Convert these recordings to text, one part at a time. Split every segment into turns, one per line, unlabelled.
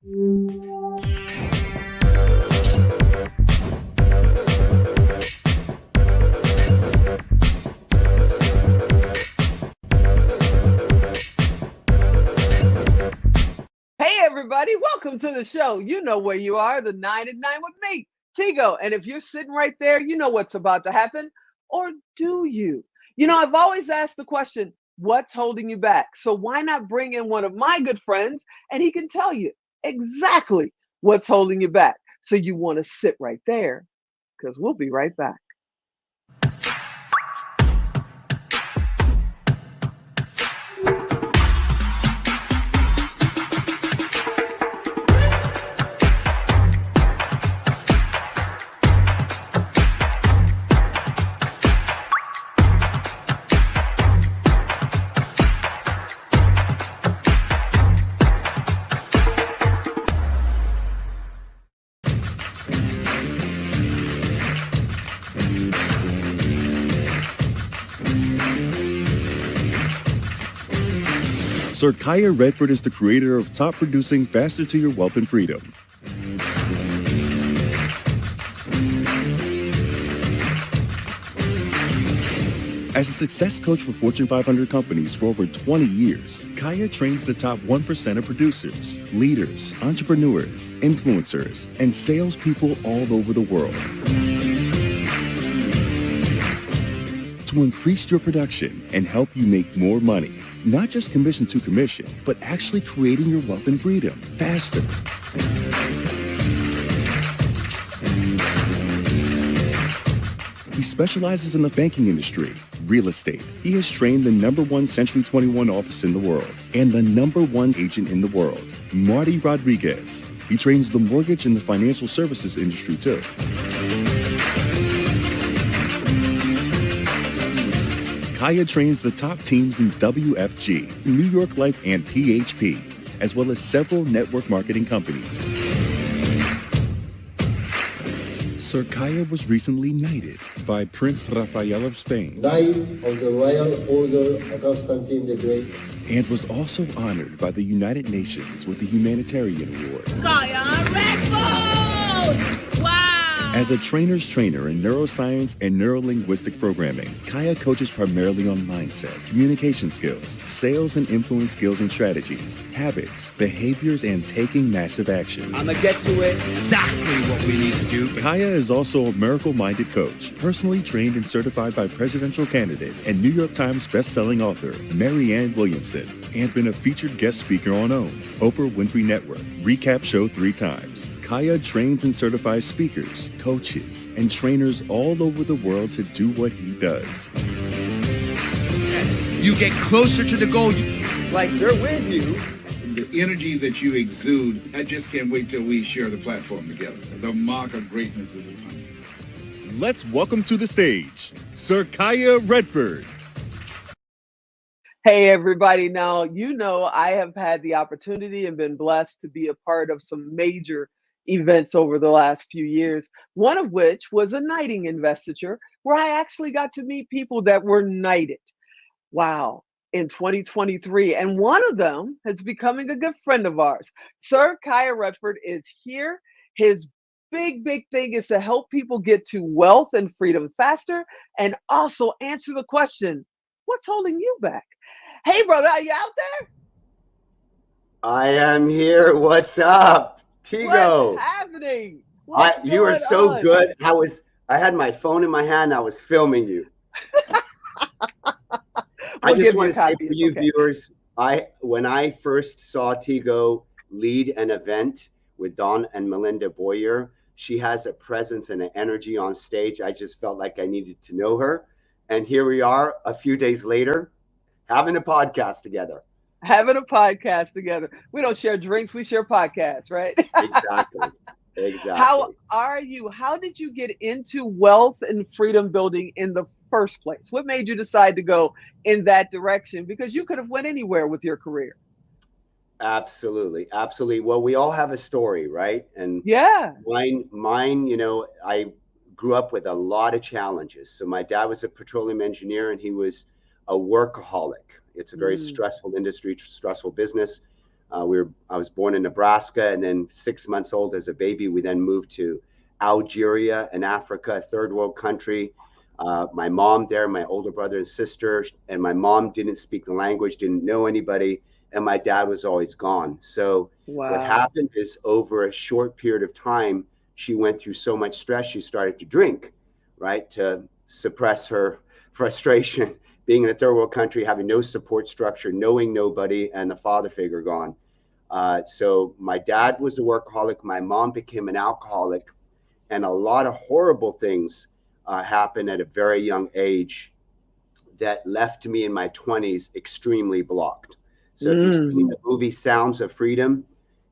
Hey, everybody, welcome to the show. You know where you are, the 9 at 9 with me, Tigo. And if you're sitting right there, you know what's about to happen. Or do you? I've always asked the question, what's holding you back? So why not bring in one of my good friends and he can tell you exactly what's holding you back? So you want to sit right there because we'll be right back.
Sir Kaya Redford is the creator of Top Producing Faster to Your Wealth and Freedom. As a success coach for Fortune 500 companies for over 20 years, Kaya trains the top 1% of producers, leaders, entrepreneurs, influencers, and salespeople all over the world to increase your production and help you make more money. Not just commission to commission, but actually creating your wealth and freedom faster. He specializes in the banking industry, real estate. He has trained the #1 Century 21 office in the world and the #1 agent in the world, Marty Rodriguez. He trains the mortgage and the financial services industry too. Kaya trains the top teams in WFG, New York Life, and PHP, as well as several network marketing companies. Sir Kaya was recently knighted by Prince Rafael of Spain.
Knight of the Royal Order of Constantine the Great.
And was also honored by the United Nations with the Humanitarian Award.
Kaya Redford! Wow!
As a trainer's trainer in neuroscience and neurolinguistic programming, Kaya coaches primarily on mindset, communication skills, sales and influence skills and strategies, habits, behaviors, and taking massive action.
I'm gonna get to it. Exactly what we need to do.
Kaya is also a miracle-minded coach, personally trained and certified by presidential candidate and New York Times best-selling author Marianne Williamson, and been a featured guest speaker on OWN, Oprah Winfrey Network, Recap Show 3 times. Kaya trains and certifies speakers, coaches, and trainers all over the world to do what he does.
You get closer to the goal. Like they're with you.
The energy that you exude, I just can't wait till we share the platform together. The mark of greatness is upon you.
Let's welcome to the stage, Sir Kaya Redford.
Hey, everybody. Now, I have had the opportunity and been blessed to be a part of some major events over the last few years, one of which was a knighting investiture where I actually got to meet people that were knighted. Wow, in 2023. And one of them is becoming a good friend of ours. Sir Kaya Redford is here. His big thing is to help people get to wealth and freedom faster and also answer the question, what's holding you back? Hey, brother, are you out there?
I am here. What's up, Tigo?
What's happening?
You are so good. I had my phone in my hand. I was filming you. I just want to say for you viewers, when I first saw Tigo lead an event with Don and Melinda Boyer, she has a presence and an energy on stage. I just felt like I needed to know her. And here we are a few days later, having a podcast together.
We don't share drinks, we share podcasts, right?
Exactly.
How are you? How did you get into wealth and freedom building in the first place? What made you decide to go in that direction? Because you could have went anywhere with your career.
Absolutely. Well, we all have a story, right? And
yeah,
mine, I grew up with a lot of challenges. So my dad was a petroleum engineer and he was a workaholic. It's a very stressful industry, stressful business. I was born in Nebraska, and then 6 months old as a baby, we then moved to Algeria in Africa, a third world country. My mom there, my older brother and sister, and my mom didn't speak the language, didn't know anybody, and my dad was always gone. So what happened is, over a short period of time, she went through so much stress, she started to drink, right, to suppress her frustration, being in a third world country, having no support structure, knowing nobody, and the father figure gone. So my dad was a workaholic, my mom became an alcoholic, and a lot of horrible things happened at a very young age that left me in my 20s extremely blocked. So if you've seen the movie Sounds of Freedom,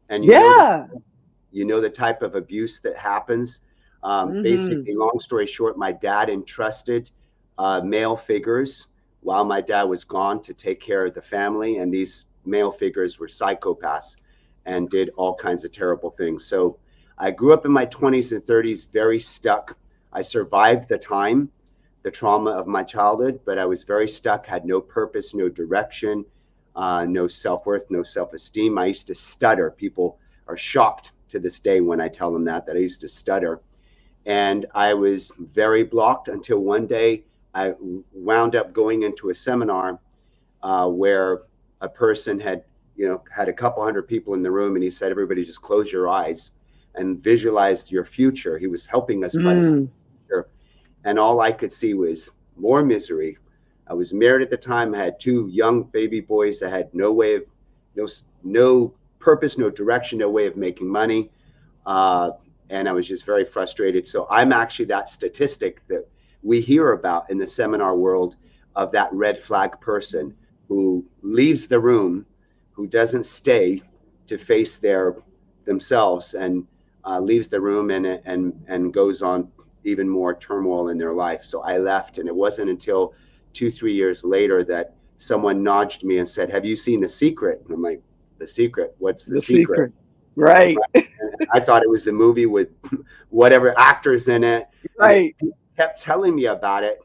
and you know the type of abuse that happens, basically, long story short, my dad entrusted male figures while my dad was gone to take care of the family, and these male figures were psychopaths and did all kinds of terrible things. So I grew up in my 20s and 30s very stuck. I survived the trauma of my childhood, but I was very stuck, had no purpose, no direction, no self-worth, no self-esteem. I used to stutter. People are shocked to this day when I tell them that I used to stutter. And I was very blocked until one day I wound up going into a seminar where a person had a couple hundred people in the room, and he said, everybody just close your eyes and visualize your future. He was helping us try to see the future. And all I could see was more misery. I was married at the time. I had two young baby boys. I had no way of, no purpose, no direction, no way of making money. And I was just very frustrated. So I'm actually that statistic that we hear about in the seminar world of that red flag person who leaves the room, who doesn't stay to face themselves, and leaves the room and goes on even more turmoil in their life. So I left, and it wasn't until 2-3 years later that someone nudged me and said, have you seen The Secret? And I'm like, The Secret? What's The Secret?
Right.
I thought it was a movie with whatever actors in it.
Right.
He kept telling me about it.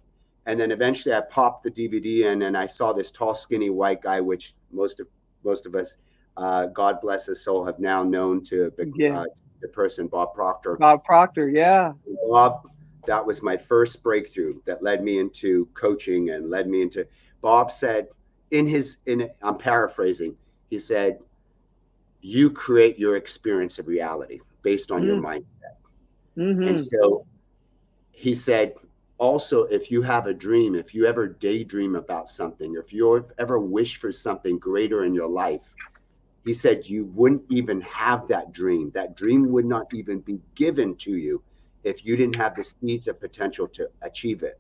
And then eventually I popped the DVD in, and I saw this tall, skinny white guy, which most of us, God bless his soul, have now known to the person, Bob Proctor.
Bob Proctor, yeah.
Bob, that was my first breakthrough that led me into coaching and led me into, Bob said I'm paraphrasing, he said, you create your experience of reality based on your mindset. And so he said, also, if you have a dream, if you ever daydream about something, if you ever wish for something greater in your life, he said, you wouldn't even have that dream. That dream would not even be given to you if you didn't have the seeds of potential to achieve it.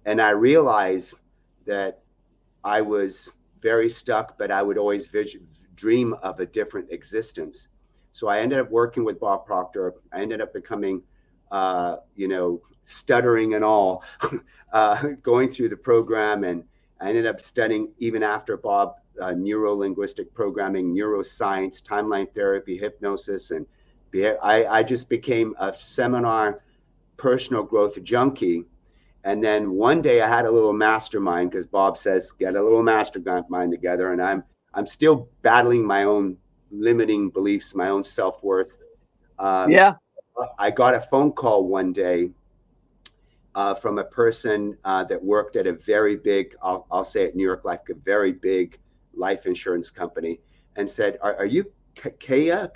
And I realized that I was very stuck, but I would always dream of a different existence. So I ended up working with Bob Proctor. I ended up becoming, stuttering and all, going through the program. And I ended up studying, even after Bob, neuro-linguistic programming, neuroscience, timeline therapy, hypnosis. And I just became a seminar personal growth junkie. And then one day I had a little mastermind, because Bob says, get a little mastermind together. And I'm still battling my own limiting beliefs, my own self-worth. I got a phone call one day from a person that worked at a very big, I'll say it, New York Life, a very big life insurance company, and said, are you Kaya?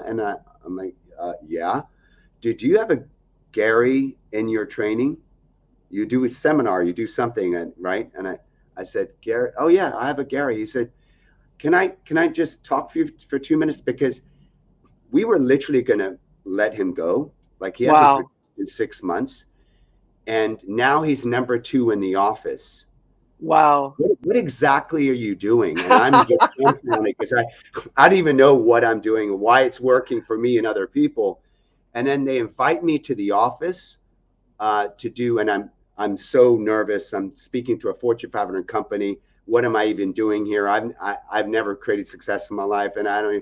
And I'm like, yeah. Do you have a Gary in your training? You do a seminar, you do something, right? And I said, Gary, oh yeah, I have a Gary. He said, can I just talk for you for 2 minutes? Because we were literally going to let him go. Like, he hasn't produced in 6 months. And now he's number 2 in the office.
Wow.
What exactly are you doing? And I'm just confounded, because I don't even know what I'm doing, why it's working for me and other people. And then they invite me to the office to do, and I'm so nervous. I'm speaking to a Fortune 500 company. What am I even doing here? I've never created success in my life, and and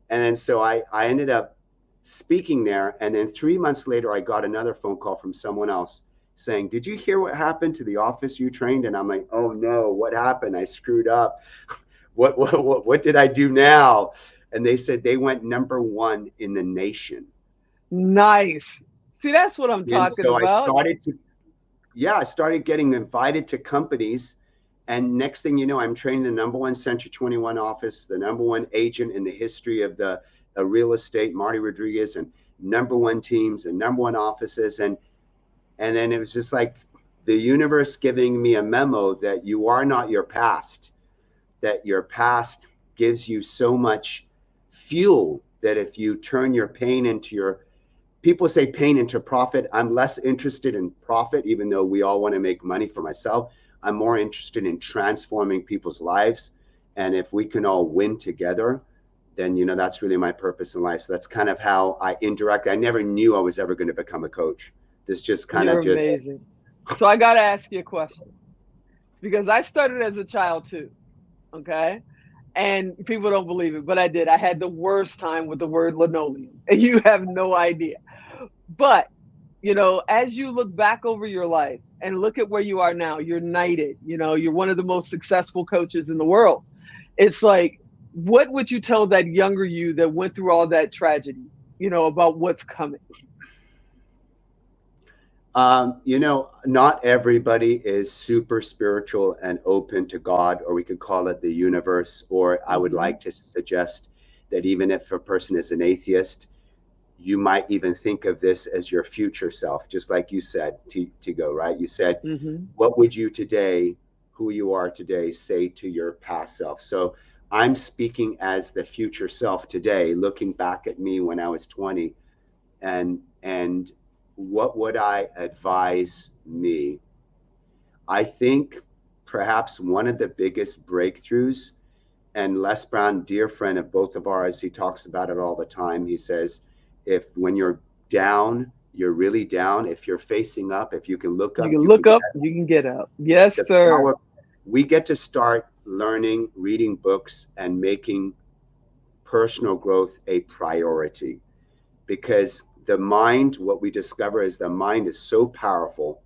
then so I ended up speaking there. And then 3 months later, I got another phone call from someone else saying, did you hear what happened to the office you trained? And I'm like, oh no, what happened? I screwed up. what did I do now? And they said they went #1 in the nation.
Nice. See, that's what I'm
And
talking
so I
about.
started to, yeah, I started getting invited to companies. And next thing you know, I'm training the #1 Century 21 office, the #1 agent in the history of the real estate, Marty Rodriguez, and #1 teams and #1 offices. And then it was just like the universe giving me a memo that you are not your past, that your past gives you so much fuel that if you turn your pain into your, people say pain into profit. I'm less interested in profit, even though we all want to make money. For myself, I'm more interested in transforming people's lives. And if we can all win together, then, you know, that's really my purpose in life. So that's kind of how I interact. I never knew I was ever going to become a coach. This just kind
You're
of just.
amazing. So I got to ask you a question, because I started as a child too. Okay. And people don't believe it, but I did. I had the worst time with the word linoleum, and you have no idea. But, you know, as you look back over your life and look at where you are now, you're knighted, you know, you're one of the most successful coaches in the world. It's like, what would you tell that younger you that went through all that tragedy, you know, about what's coming?
You know, not everybody is super spiritual and open to God, or we could call it the universe. Or I would like to suggest that even if a person is an atheist, you might even think of this as your future self, just like you said, Tigo, right? You said, what would you today, who you are today, say to your past self? So I'm speaking as the future self today, looking back at me when I was 20, and what would I advise me? I think perhaps one of the biggest breakthroughs, and Les Brown, dear friend of both of ours, he talks about it all the time. He says, if when you're down, you're really down. If you're facing up, if you can look up,
You can look up, you can get up. Yes, sir.
We get to start learning, reading books, and making personal growth a priority, because the mind, what we discover is the mind is so powerful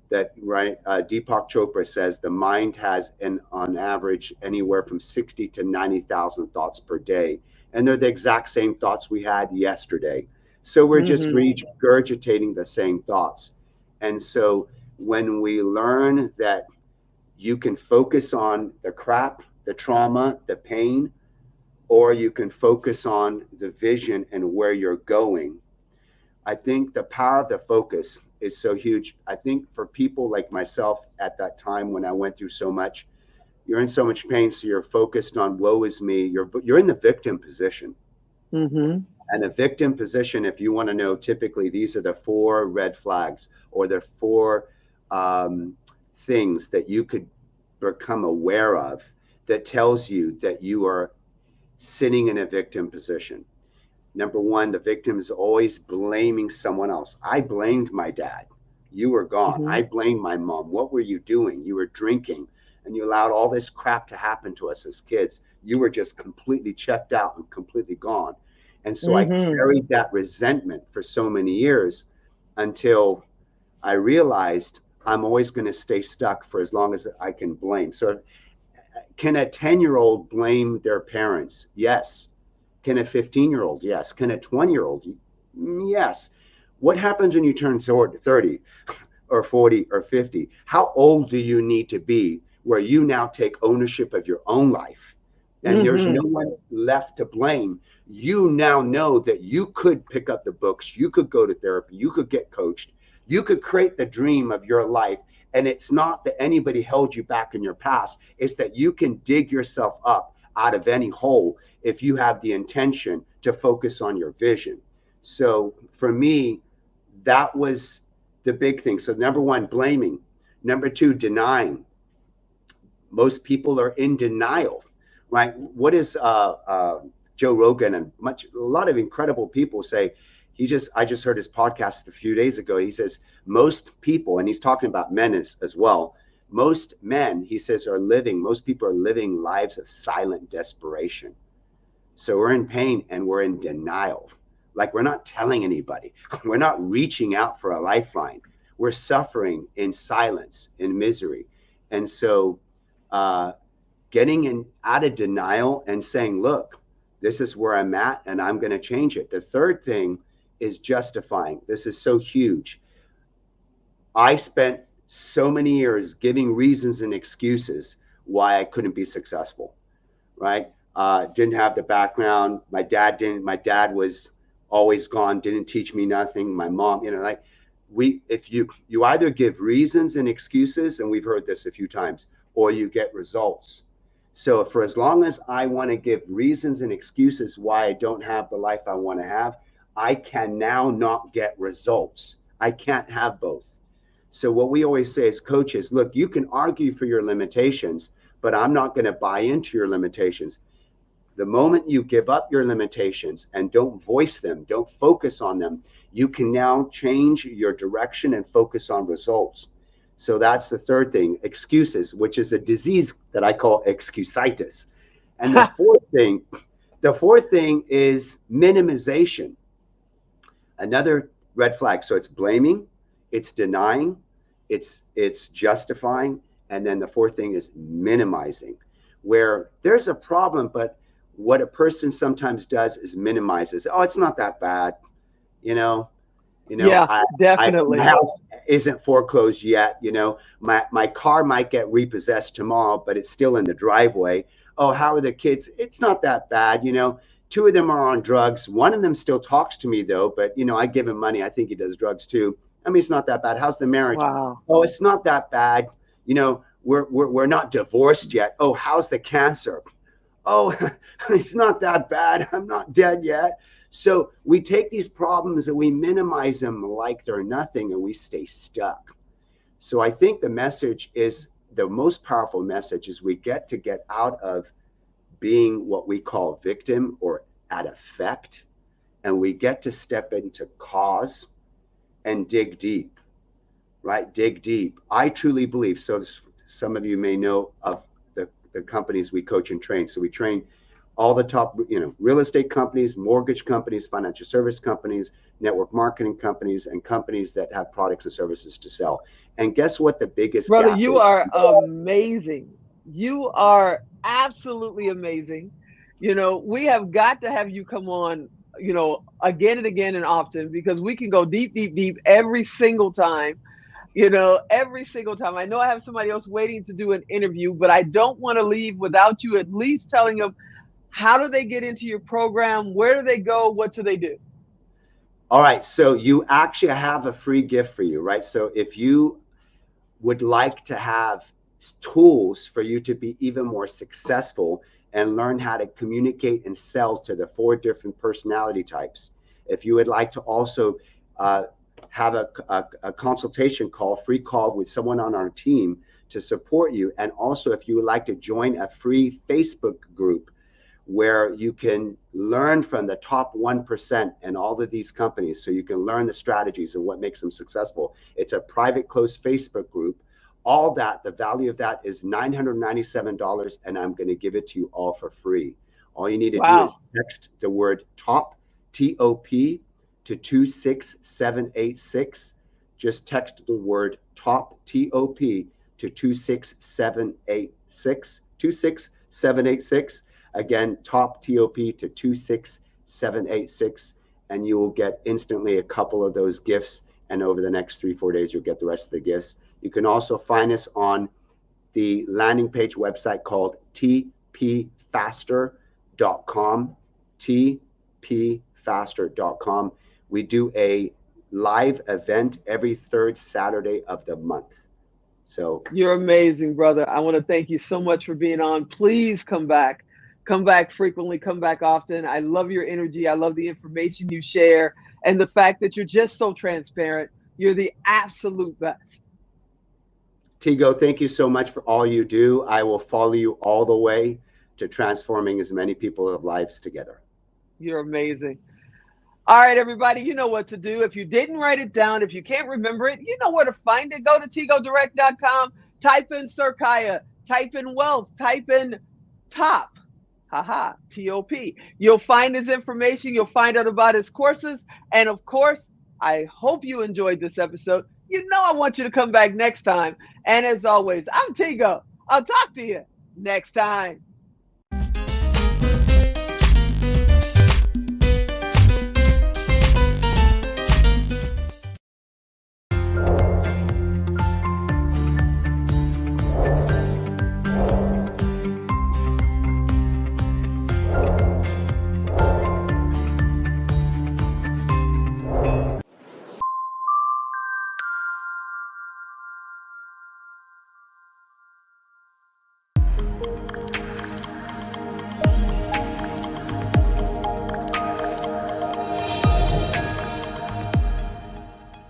that, right, Deepak Chopra says the mind has, on average, anywhere from 60 to 90,000 thoughts per day. And they're the exact same thoughts we had yesterday. So we're just regurgitating the same thoughts. And so when we learn that you can focus on the crap, the trauma, the pain, or you can focus on the vision and where you're going, I think the power of the focus is so huge. I think for people like myself at that time when I went through so much, you're in so much pain, so you're focused on woe is me. You're in the victim position. And a victim position, if you want to know, typically these are the 4 red flags, or the 4 things that you could become aware of that tells you that you are sitting in a victim position. #1, the victim is always blaming someone else. I blamed my dad. You were gone. I blamed my mom. What were you doing? You were drinking, and you allowed all this crap to happen to us as kids. You were just completely checked out and completely gone. And so I carried that resentment for so many years until I realized I'm always going to stay stuck for as long as I can blame. So can a 10-year-old blame their parents? Yes. Can a 15-year-old? Yes. Can a 20-year-old? Yes. What happens when you turn 30 or 40 or 50? How old do you need to be where you now take ownership of your own life and there's no one left to blame? You now know that you could pick up the books, you could go to therapy, you could get coached, you could create the dream of your life. And it's not that anybody held you back in your past. It's that you can dig yourself up out of any hole if you have the intention to focus on your vision. So for me, that was the big thing. So #1, blaming. #2, denying. Most people are in denial, right? What is Joe Rogan and a lot of incredible people say? I just heard his podcast a few days ago. He says most people, and he's talking about men as well, most men, he says, most people are living lives of silent desperation. So we're in pain and we're in denial. Like, we're not telling anybody. We're not reaching out for a lifeline. We're suffering in silence, in misery. And so getting out of denial and saying, look, this is where I'm at and I'm going to change it. The third thing is justifying. This is so huge. I spent so many years giving reasons and excuses why I couldn't be successful, right? Didn't have the background. My dad was always gone, didn't teach me nothing. My mom, if you either give reasons and excuses, and we've heard this a few times, or you get results. So for as long as I want to give reasons and excuses why I don't have the life I want to have, I can now not get results. I can't have both. So what we always say as coaches, look, you can argue for your limitations, but I'm not going to buy into your limitations. The moment you give up your limitations and don't voice them, don't focus on them, you can now change your direction and focus on results. So that's the third thing, excuses, which is a disease that I call excusitis. And the fourth thing is minimization. Another red flag. So it's blaming, it's denying, it's justifying, and then the fourth thing is minimizing, where there's a problem, but what a person sometimes does is minimizes. Oh, it's not that bad,
Yeah, definitely.
My house isn't foreclosed yet. My car might get repossessed tomorrow, but it's still in the driveway. Oh, how are the kids? It's not that bad. Two of them are on drugs. One of them still talks to me though, but I give him money. I think he does drugs too. I mean, it's not that bad. How's the marriage?
Wow.
Oh, it's not that bad. We're not divorced yet. Oh, how's the cancer? Oh, it's not that bad. I'm not dead yet. So we take these problems and we minimize them like they're nothing, and we stay stuck. So I think the most powerful message is we get out of being what we call victim or at effect, and we get to step into cause and dig deep, right? Dig deep. I truly believe, so some of you may know of the companies we coach and train. So we train all the top, real estate companies, mortgage companies, financial service companies, network marketing companies, and companies that have products and services to sell. And guess what the biggest
Brother, you are amazing. You are absolutely amazing. We have got to have you come on, again and again and often, because we can go deep, deep, deep every single time. Every single time. I know I have somebody else waiting to do an interview, but I don't want to leave without you at least telling them, how do they get into your program? Where do they go? What do they do?
All right. So you actually have a free gift for you, right? So if you would like to have tools for you to be even more successful and learn how to communicate and sell to the 4 different personality types, if you would like to also have a consultation call, free call with someone on our team to support you. And also, if you would like to join a free Facebook group where you can learn from the top 1% in all of these companies, so you can learn the strategies and what makes them successful. It's a private, closed Facebook group. All that, the value of that is $997, and I'm going to give it to you all for free. All you need to do is text the word TOP, T-O-P, to 26786. Just text the word TOP, T-O-P, to 26786. 26786. Again, TOP, T-O-P, to 26786, and you will get instantly a couple of those gifts. And over the next 3-4 days, you'll get the rest of the gifts. You can also find us on the landing page website called tpfaster.com. tpfaster.com. We do a live event every 3rd Saturday of the month. So
you're amazing, brother. I want to thank you so much for being on. Please come back. Come back frequently. Come back often. I love your energy. I love the information you share and the fact that you're just so transparent. You're the absolute best.
Tigo, thank you so much for all you do. I will follow you all the way to transforming as many people's lives together.
You're amazing. All right, everybody, you know what to do. If you didn't write it down, if you can't remember it, you know where to find it. Go to tigodirect.com, type in Sir Kaya, type in wealth, type in top, T-O-P. You'll find his information. You'll find out about his courses. And of course, I hope you enjoyed this episode. I want you to come back next time. And as always, I'm Tigo. I'll talk to you Next time.